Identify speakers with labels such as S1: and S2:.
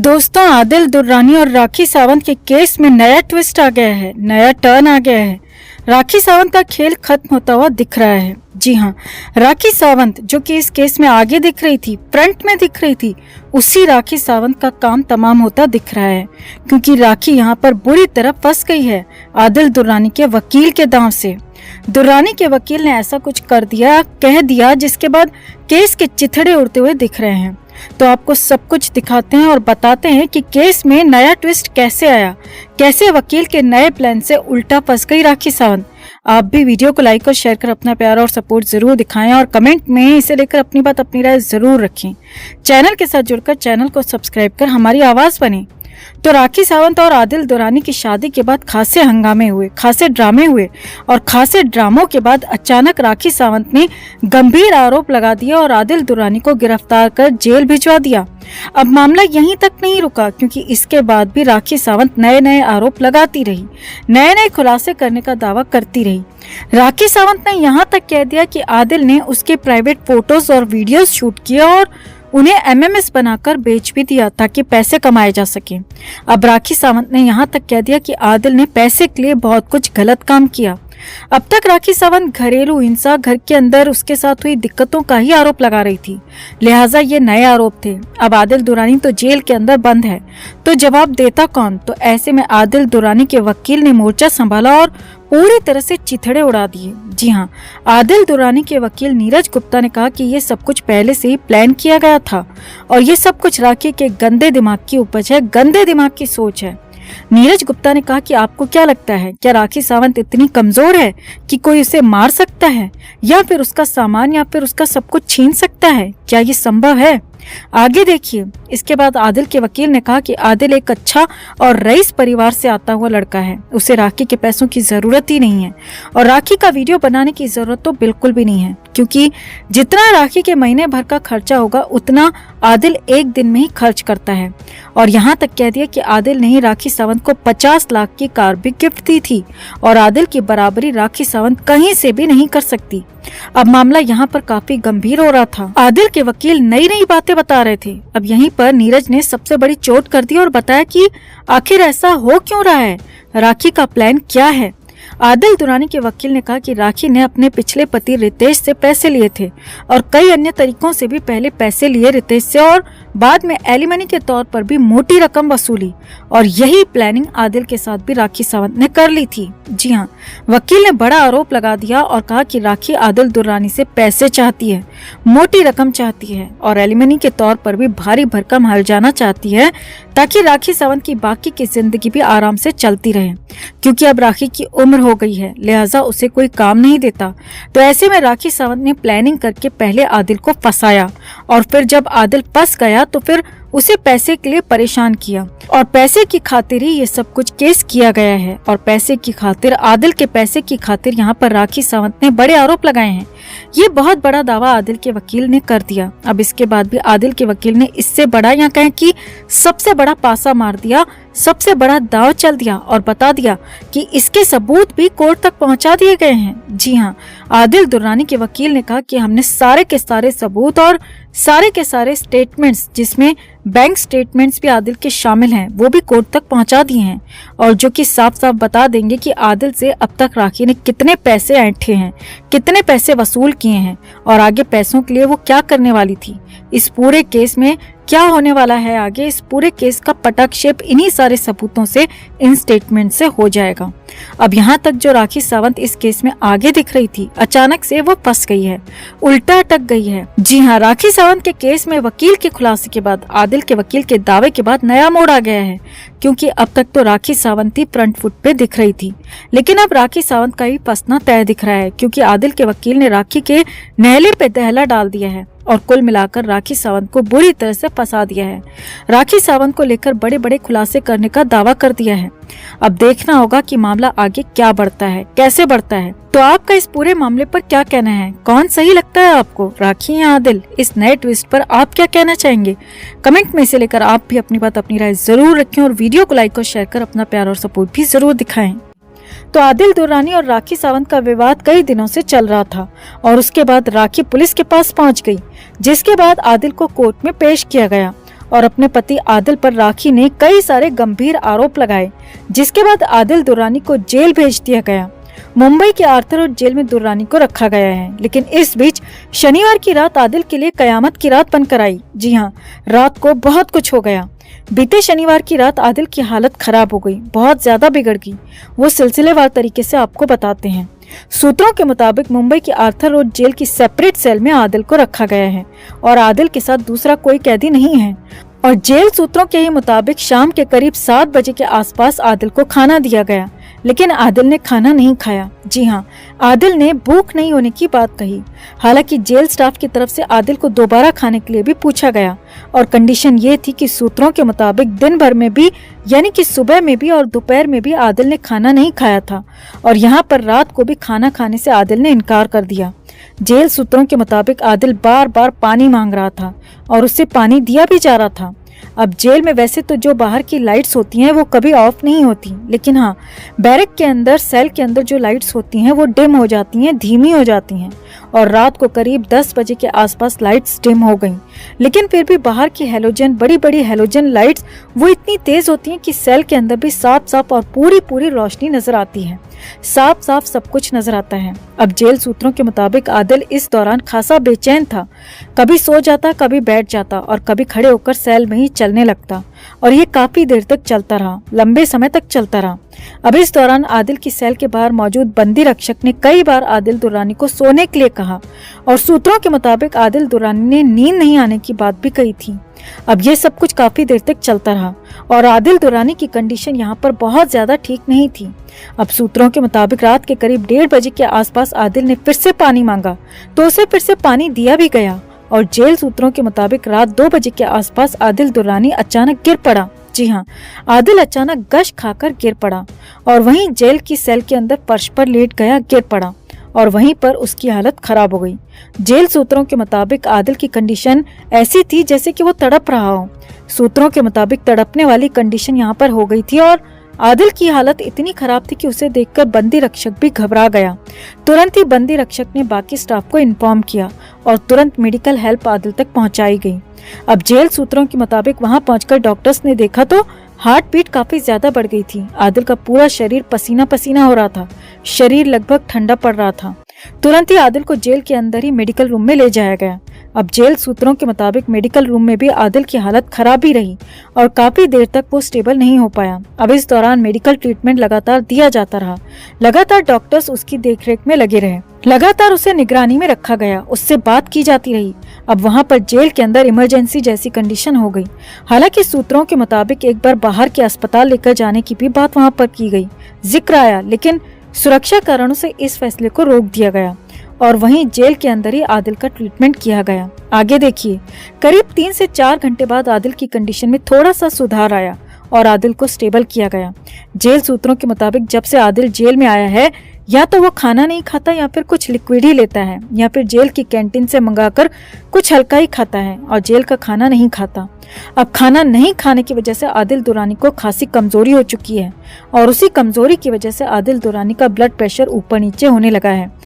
S1: दोस्तों, आदिल दुर्रानी और राखी सावंत के केस में नया ट्विस्ट आ गया है, नया टर्न आ गया है। राखी सावंत का खेल खत्म होता हुआ दिख रहा है। जी हाँ, राखी सावंत जो कि इस केस में आगे दिख रही थी, फ्रंट में दिख रही थी, उसी राखी सावंत का काम तमाम होता दिख रहा है, क्योंकि राखी यहाँ पर बुरी तरह फंस गई है आदिल दुर्रानी के वकील के दांव से। दुर्रानी के वकील ने ऐसा कुछ कर दिया, कह दिया, जिसके बाद केस के चिथड़े उड़ते हुए दिख रहे हैं। तो आपको सब कुछ दिखाते हैं और बताते हैं कि केस में नया ट्विस्ट कैसे आया, कैसे वकील के नए प्लान से उल्टा फंस गई राखी सावंत। आप भी वीडियो को लाइक और शेयर कर अपना प्यार और सपोर्ट जरूर दिखाएं और कमेंट में इसे लेकर अपनी बात, अपनी राय जरूर रखें। चैनल के साथ जुड़कर चैनल को सब्सक्राइब कर हमारी आवाज बने। तो राखी सावंत और आदिल दुर्रानी की शादी के बाद खासे हंगामे हुए, खासे ड्रामे हुए और खासे ड्रामों के बाद अचानक राखी सावंत ने गंभीर आरोप लगा दिया और आदिल दुर्रानी को गिरफ्तार कर जेल भिजवा दिया। अब मामला यहीं तक नहीं रुका, क्योंकि इसके बाद भी राखी सावंत नए नए आरोप लगाती रही, नए नए खुलासे करने का दावा करती रही। राखी सावंत ने यहाँ तक कह दिया कि आदिल ने उसके प्राइवेट फोटोज और वीडियोज शूट किए और उन्हें एमएमएस बनाकर बेच भी दिया ताकि पैसे कमाए जा सके। अब राखी सावंत ने यहाँ तक कह दिया कि आदिल ने पैसे के लिए बहुत कुछ गलत काम किया। अब तक राखी सावंत घरेलू हिंसा, घर के अंदर उसके साथ हुई दिक्कतों का ही आरोप लगा रही थी, लिहाजा ये नए आरोप थे। अब आदिल दुर्रानी तो जेल के अंदर बंद है, तो जवाब देता कौन? तो ऐसे में आदिल दुर्रानी के वकील ने मोर्चा संभाला और पूरी तरह से चिथड़े उड़ा दिए। जी हाँ, आदिल दुर्रानी के वकील नीरज गुप्ता ने कहा कि ये सब कुछ पहले से ही प्लान किया गया था और ये सब कुछ राखी के गंदे दिमाग की उपज है, गंदे दिमाग की सोच है। नीरज गुप्ता ने कहा कि आपको क्या लगता है, क्या राखी सावंत इतनी कमजोर है कि कोई उसे मार सकता है या फिर उसका सामान या फिर उसका सब कुछ छीन सकता है? क्या ये संभव है? आगे देखिए। इसके बाद आदिल के वकील ने कहा कि आदिल एक अच्छा और रईस परिवार से आता हुआ लड़का है, उसे राखी के पैसों की जरूरत ही नहीं है और राखी का वीडियो बनाने की जरूरत तो बिल्कुल भी नहीं है, क्योंकि जितना राखी के महीने भर का खर्चा होगा उतना आदिल एक दिन में ही खर्च करता है। और यहाँ तक कह दिया कि आदिल ने ही राखी सावंत को 50 लाख की कार भी गिफ्ट दी थी और आदिल की बराबरी राखी सावंत कहीं से भी नहीं कर सकती। अब मामला यहाँ पर काफी गंभीर हो रहा था। आदिल के वकील नई नई बातें बता रहे थे। अब यहीं पर नीरज ने सबसे बड़ी चोट कर दी और बताया कि आखिर ऐसा हो क्यों रहा है, राखी का प्लान क्या है। आदिल दुर्रानी के वकील ने कहा कि राखी ने अपने पिछले पति रितेश से पैसे लिए थे और कई अन्य तरीकों से भी पहले पैसे लिए रितेश से और बाद में एलिमनी के तौर पर भी मोटी रकम वसूली और यही प्लानिंग आदिल के साथ भी राखी सावंत ने कर ली थी। जी हाँ, वकील ने बड़ा आरोप लगा दिया और कहा कि राखी आदिल दुर्रानी से पैसे चाहती है, मोटी रकम चाहती है और एलिमनी के तौर पर भी भारी भरकम हल जाना चाहती है ताकि राखी सावंत की बाकी की जिंदगी भी आराम से चलती रहे, क्योंकि अब राखी की उम्र हो गई है, लिहाजा उसे कोई काम नहीं देता। तो ऐसे में राखी सावंत ने प्लानिंग करके पहले आदिल को फंसाया और फिर जब आदिल फंस गया तो फिर उसे पैसे के लिए परेशान किया और पैसे की खातिर ही ये सब कुछ केस किया गया है और पैसे की खातिर, आदिल के पैसे की खातिर यहाँ पर राखी सावंत ने बड़े आरोप लगाए हैं। ये बहुत बड़ा दावा आदिल के वकील ने कर दिया। अब इसके बाद भी आदिल के वकील ने इससे बड़ा या कहें कि सबसे बड़ा पासा मार दिया, सबसे बड़ा दाव चल दिया और बता दिया कि इसके सबूत भी कोर्ट तक पहुंचा दिए गए हैं। जी हाँ, आदिल दुर्रानी के वकील ने कहा कि हमने सारे के सारे सबूत और सारे के सारे स्टेटमेंट्स, जिसमें बैंक स्टेटमेंट्स भी आदिल के शामिल हैं, वो भी कोर्ट तक पहुंचा दिए हैं और जो कि साफ साफ बता देंगे कि आदिल से अब तक राखी ने कितने पैसे ऐंठे हैं, कितने पैसे वसूल किए हैं और आगे पैसों के लिए वो क्या करने वाली थी। इस पूरे केस में क्या होने वाला है आगे, इस पूरे केस का पटाक्षेप इन्हीं सारे सबूतों से, इन स्टेटमेंट से हो जाएगा। अब यहाँ तक जो राखी सावंत इस केस में आगे दिख रही थी, अचानक से वो फंस गई है, उल्टा अटक गई है। जी हाँ, राखी सावंत के केस में वकील के खुलासे के बाद, आदिल के वकील के दावे के बाद नया मोड़ आ गया है, क्योंकि अब तक तो राखी सावंत ही फ्रंट फुट पे दिख रही थी, लेकिन अब राखी सावंत का ही फंसना तय दिख रहा है, क्योंकि आदिल के वकील ने राखी के नहले पे दहला डाल दिया है और कुल मिलाकर राखी सावंत को बुरी तरह से फंसा दिया है। राखी सावंत को लेकर बड़े बड़े खुलासे करने का दावा कर दिया है। अब देखना होगा कि मामला आगे क्या बढ़ता है, कैसे बढ़ता है। तो आपका इस पूरे मामले पर क्या कहना है? कौन सही लगता है आपको, राखी या आदिल? इस नए ट्विस्ट पर आप क्या कहना चाहेंगे? कमेंट में से लेकर आप भी अपनी बात, अपनी राय जरूर रखें और वीडियो को लाइक और शेयर कर अपना प्यार और सपोर्ट भी जरूर दिखाएं। तो आदिल दुर्रानी और राखी सावंत का विवाद कई दिनों से चल रहा था और उसके बाद राखी पुलिस के पास पहुंच गई, जिसके बाद आदिल को कोर्ट में पेश किया गया और अपने पति आदिल पर राखी ने कई सारे गंभीर आरोप लगाए, जिसके बाद आदिल दुर्रानी को जेल भेज दिया गया। मुंबई के आर्थर रोड जेल में दुर्रानी को रखा गया है। लेकिन इस बीच शनिवार की रात आदिल के लिए कयामत की रात बनकर आई। जी हाँ, रात को बहुत कुछ हो गया। बीते शनिवार की रात आदिल की हालत खराब हो गई, बहुत ज्यादा बिगड़ गई। वो सिलसिलेवार तरीके से आपको बताते हैं। सूत्रों के मुताबिक मुंबई के आर्थर रोड जेल की सेपरेट सेल में आदिल को रखा गया है और आदिल के साथ दूसरा कोई कैदी नहीं है। और जेल सूत्रों के ही मुताबिक शाम के करीब 7 बजे के आसपास आदिल को खाना दिया गया, लेकिन आदिल ने खाना नहीं खाया। जी हाँ, आदिल ने भूख नहीं होने की बात कही। हालांकि जेल स्टाफ की तरफ से आदिल को दोबारा खाने के लिए भी पूछा गया और कंडीशन ये थी कि सूत्रों के मुताबिक दिन भर में भी, यानी कि सुबह में भी और दोपहर में भी आदिल ने खाना नहीं खाया था और यहाँ पर रात को भी खाना खाने से आदिल ने इनकार कर दिया। जेल सूत्रों के मुताबिक आदिल बार बार पानी मांग रहा था और उससे पानी दिया भी जा रहा था। अब जेल में वैसे तो जो बाहर की लाइट्स होती हैं वो कभी ऑफ नहीं होती, लेकिन हाँ, बैरक के अंदर, सेल के अंदर जो लाइट्स होती हैं वो डिम हो जाती हैं, धीमी हो जाती हैं और रात को करीब 10 बजे के आसपास लाइट्स डिम हो गईं। लेकिन फिर भी बाहर की हैलोजन, बड़ी बड़ी हैलोजन लाइट्स वो इतनी तेज होती हैं कि सेल के अंदर भी साफ साफ और पूरी पूरी रोशनी नजर आती है, साफ साफ सब कुछ नजर आता है। अब जेल सूत्रों के मुताबिक आदिल इस दौरान खासा बेचैन था। कभी सो जाता, कभी बैठ जाता और कभी खड़े होकर सेल में ही चलने लगता और ये काफी देर तक चलता रहा, लंबे समय तक चलता रहा। अब इस दौरान आदिल की सेल के बाहर मौजूद बंदी रक्षक ने कई बार आदिल दुर्रानी को सोने के लिए कहा और सूत्रों के मुताबिक आदिल दुर्रानी ने नींद नहीं आने की बात भी कही थी। अब ये सब कुछ काफी देर तक चलता रहा और आदिल दुर्रानी की कंडीशन यहाँ पर बहुत ज्यादा ठीक नहीं थी। अब सूत्रों के मुताबिक रात के करीब 1:30 बजे के आसपास आदिल ने फिर से पानी मांगा तो उसे फिर से पानी दिया भी गया और जेल सूत्रों के मुताबिक रात 2 बजे के आसपास आदिल दुर्रानी अचानक गिर पड़ा। जी हाँ, आदिल अचानक गश खाकर गिर पड़ा और वहीं जेल की सेल के अंदर फर्श पर लेट गया, गिर पड़ा और वहीं पर उसकी हालत खराब हो गई। जेल सूत्रों के मुताबिक आदिल की कंडीशन ऐसी थी जैसे कि वो तड़प रहा हो। सूत्रों के मुताबिक तड़पने वाली कंडीशन यहाँ पर हो गई थी और आदिल की हालत इतनी खराब थी कि उसे देखकर बंदी रक्षक भी घबरा गया। तुरंत ही बंदी रक्षक ने बाकी स्टाफ को इन्फॉर्म किया और तुरंत मेडिकल हेल्प आदिल तक पहुंचाई गई। अब जेल सूत्रों के मुताबिक वहां पहुंचकर डॉक्टर्स ने देखा तो हार्ट बीट काफी ज्यादा बढ़ गई थी। आदिल का पूरा शरीर पसीना पसीना हो रहा था, शरीर लगभग ठंडा पड़ रहा था। तुरंत ही आदिल को जेल के अंदर ही मेडिकल रूम में ले जाया गया। अब जेल सूत्रों के मुताबिक मेडिकल रूम में भी आदिल की हालत खराब ही रही और काफी देर तक वो स्टेबल नहीं हो पाया। अब इस दौरान मेडिकल ट्रीटमेंट लगातार दिया जाता रहा, लगातार डॉक्टर्स उसकी देखरेख में लगे रहे, लगातार उसे निगरानी में रखा गया, उससे बात की जाती रही। अब वहाँ पर जेल के अंदर इमरजेंसी जैसी कंडीशन हो गई। हालांकि सूत्रों के मुताबिक एक बार बाहर के अस्पताल लेकर जाने की भी बात वहाँ पर की गई, जिक्र आया, लेकिन सुरक्षा कारणों से इस फैसले को रोक दिया गया और वहीं जेल के अंदर ही आदिल का ट्रीटमेंट किया गया। आगे देखिए, करीब 3 से 4 घंटे बाद आदिल की कंडीशन में थोड़ा सा सुधार आया और आदिल को स्टेबल किया गया। जेल सूत्रों के मुताबिक जब से आदिल जेल में आया है, या तो वो खाना नहीं खाता या फिर कुछ लिक्विड ही लेता है या फिर जेल की कैंटीन से मंगाकर कुछ हल्का ही खाता है और जेल का खाना नहीं खाता। अब खाना नहीं खाने की वजह से आदिल दुर्रानी को खासी कमजोरी हो चुकी है और उसी कमजोरी की वजह से आदिल दुर्रानी का ब्लड प्रेशर ऊपर नीचे होने लगा है।